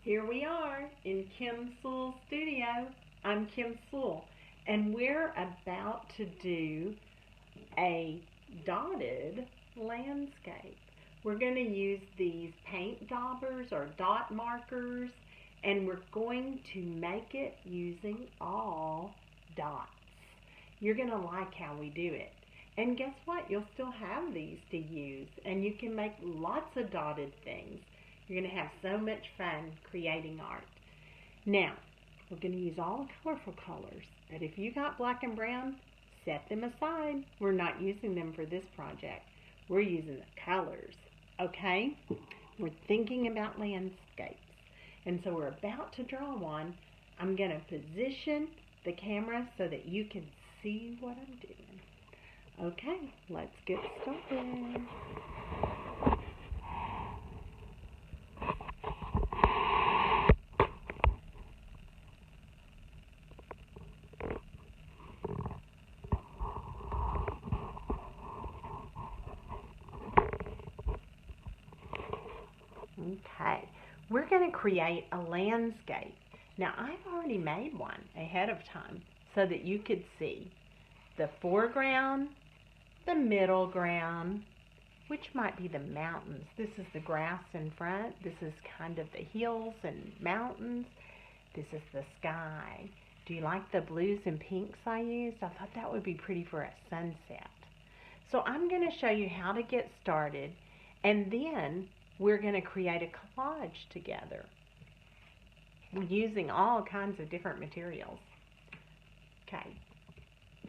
Here we are in Kim Sewell's studio. I'm Kim Sewell, and we're about to do a dotted landscape. We're going to use these paint daubers or dot markers, and we're going to make it using all dots. You're going to like how we do it. And guess what? You'll still have these to use, and you can make lots of dotted things. You're going to have so much fun creating art. Now, we're going to use all the colorful colors, but if you got black and brown, set them aside. We're not using them for this project. We're using the colors, okay? We're thinking about landscapes, and so we're about to draw one. I'm going to position the camera so that you can see what I'm doing. Okay, let's get started. Okay, we're going to create a landscape. Now, I've already made one ahead of time so that you could see the foreground, the middle ground, which might be the mountains. This is the grass in front. This is kind of the hills and mountains. This is the sky. Do you like the blues and pinks I used? I thought that would be pretty for a sunset. So I'm going to show you how to get started, and then we're going to create a collage together using all kinds of different materials. Okay.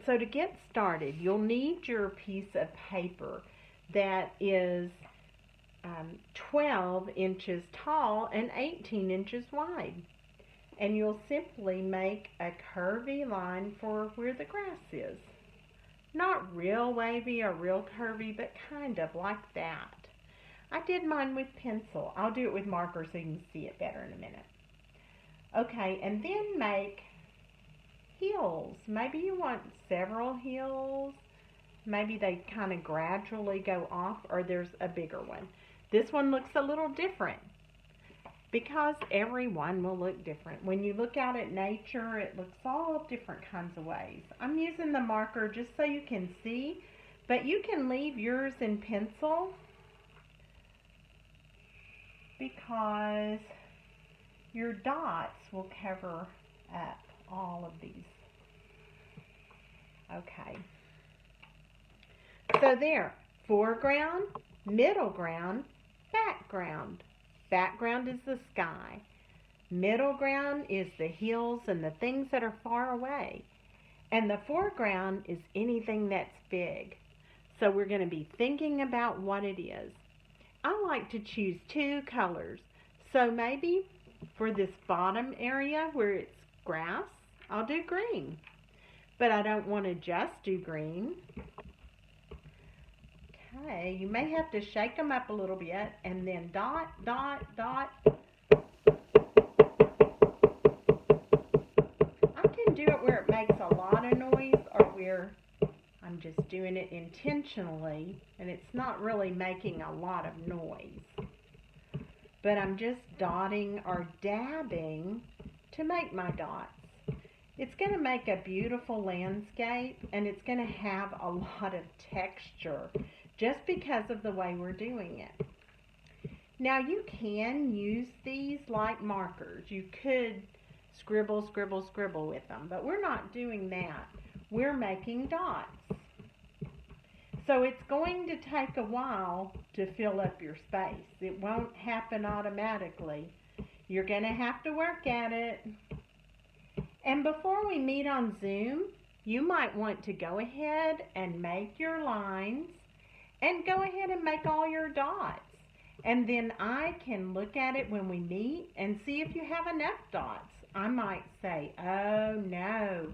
So to get started, you'll need your piece of paper that is 12 inches tall and 18 inches wide. And you'll simply make a curvy line for where the grass is. Not real wavy or real curvy, but kind of like that. I did mine with pencil. I'll do it with marker so you can see it better in a minute. Okay, and then make hills. Maybe you want several hills. Maybe they kind of gradually go off, or there's a bigger one. This one looks a little different because every one will look different. When you look out at nature, it looks all different kinds of ways. I'm using the marker just so you can see, but you can leave yours in pencil because your dots will cover up all of these. Okay. So there, foreground, middle ground, background. Background is the sky. Middle ground is the hills and the things that are far away. And the foreground is anything that's big. So we're going to be thinking about what it is. I like to choose two colors. So maybe for this bottom area where it's grass, I'll do green. But I don't want to just do green. Okay, you may have to shake them up a little bit and then dot, dot, dot. I can do it where it makes a lot of noise or where I'm just doing it intentionally and it's not really making a lot of noise. But I'm just dotting or dabbing to make my dots. It's going to make a beautiful landscape, and it's going to have a lot of texture just because of the way we're doing it. Now you can use these like markers. You could scribble, scribble, scribble with them, but we're not doing that. We're making dots. So it's going to take a while to fill up your space. It won't happen automatically. You're going to have to work at it. And before we meet on Zoom, you might want to go ahead and make your lines and go ahead and make all your dots. And then I can look at it when we meet and see if you have enough dots. I might say, oh no,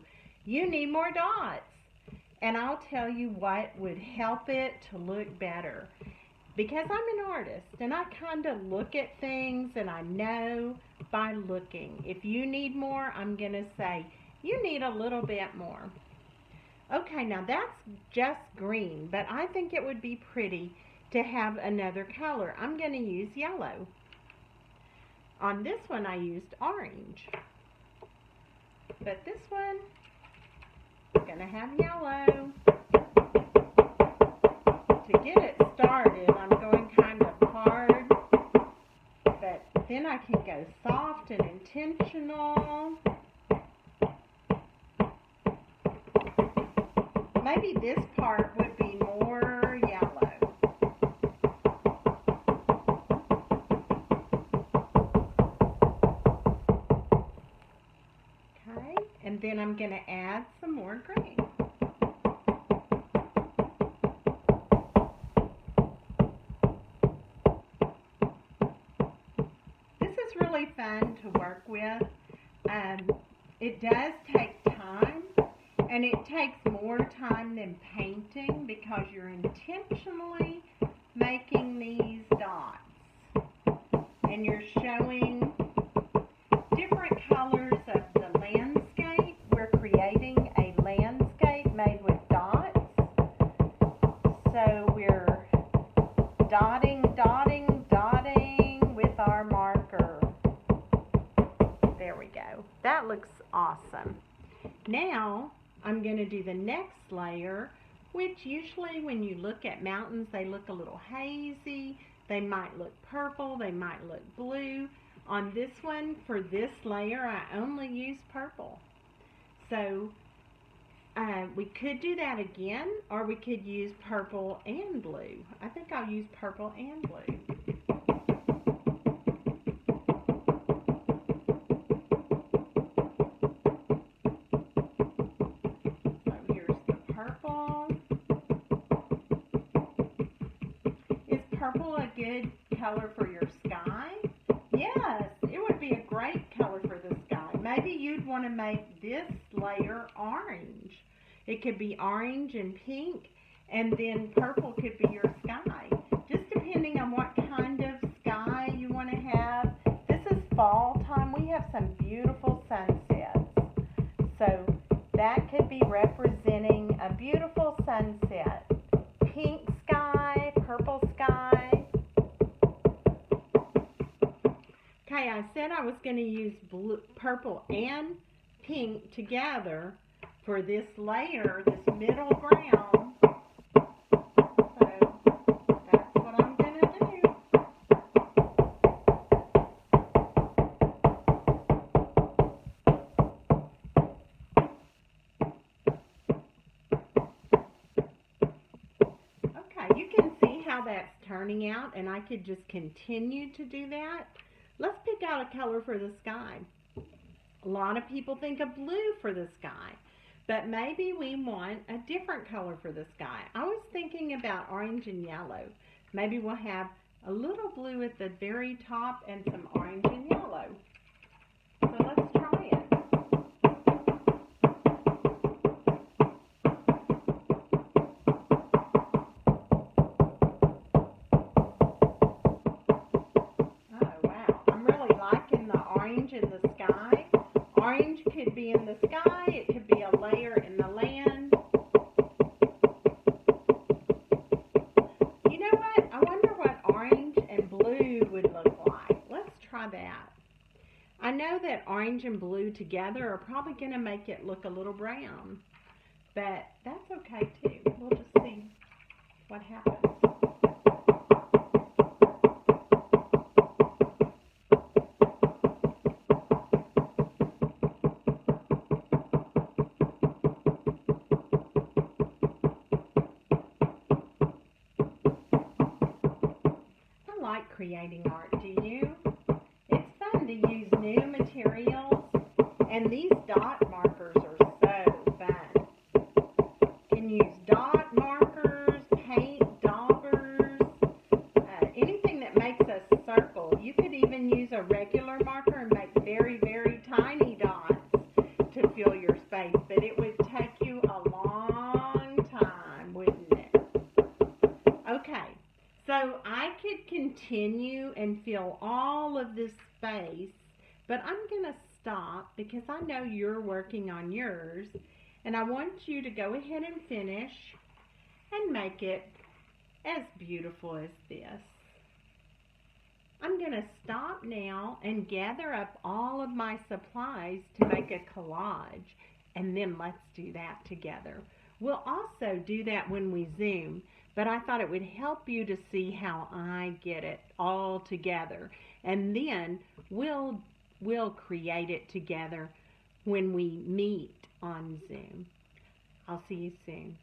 you need more dots. And I'll tell you what would help it to look better. Because I'm an artist and I kind of look at things and I know by looking. If you need more, I'm going to say, you need a little bit more. Okay, now that's just green, but I think it would be pretty to have another color. I'm going to use yellow. On this one I used orange. But this one, I'm going to have yellow. To get it started, I'm going kind of hard, but then I can go soft and intentional. Maybe this part would be more yellow. Okay, and then I'm going to add some more green. Really fun to work with. It does take time, and it takes more time than painting because you're intentionally making these dots and you're showing different colors of the landscape. We're creating a landscape made with dots, so we're dotting with our marker. There we go. That looks awesome. Now I'm going to do the next layer, which usually when you look at mountains, they look a little hazy. They might look purple. They might look blue. On this one, for this layer, I only use purple. So we could do that again, or we could use purple and blue. I think I'll use purple and blue. Purple a good color for your sky? Yes, it would be a great color for the sky. Maybe you'd want to make this layer orange. It could be orange and pink, and then purple could be your sky. Just depending on what kind of sky you want to have. This is fall time. We have some beautiful sunsets. So that could be representing a beautiful sunset. Pink sky, purple sky. Okay, I said I was going to use blue, purple and pink together for this layer, this middle brown. So that's what I'm going to do. Okay, you can see how that's turning out, and I could just continue to do that. Let's pick out a color for the sky. A lot of people think of blue for the sky, but maybe we want a different color for the sky. I was thinking about orange and yellow. Maybe we'll have a little blue at the very top and some orange and yellow. So let's try it. In the sky. Orange could be in the sky, it could be a layer in the land. You know what? I wonder what orange and blue would look like. Let's try that. I know that orange and blue together are probably going to make it look a little brown, but that's okay too. We'll just see what happens. Creating art, do you? It's fun to use new materials, and these dot markers are so fun. You can use dot markers, paint daubers, anything that makes a circle. You could even use a regular marker and make very, very tiny dots to fill your space, but it would take you a long time, wouldn't it? Okay. So I could continue and fill all of this space, but I'm going to stop because I know you're working on yours, and I want you to go ahead and finish and make it as beautiful as this. I'm going to stop now and gather up all of my supplies to make a collage, and then let's do that together. We'll also do that when we Zoom, but I thought it would help you to see how I get it all together, and then we'll create it together when we meet on Zoom. I'll see you soon.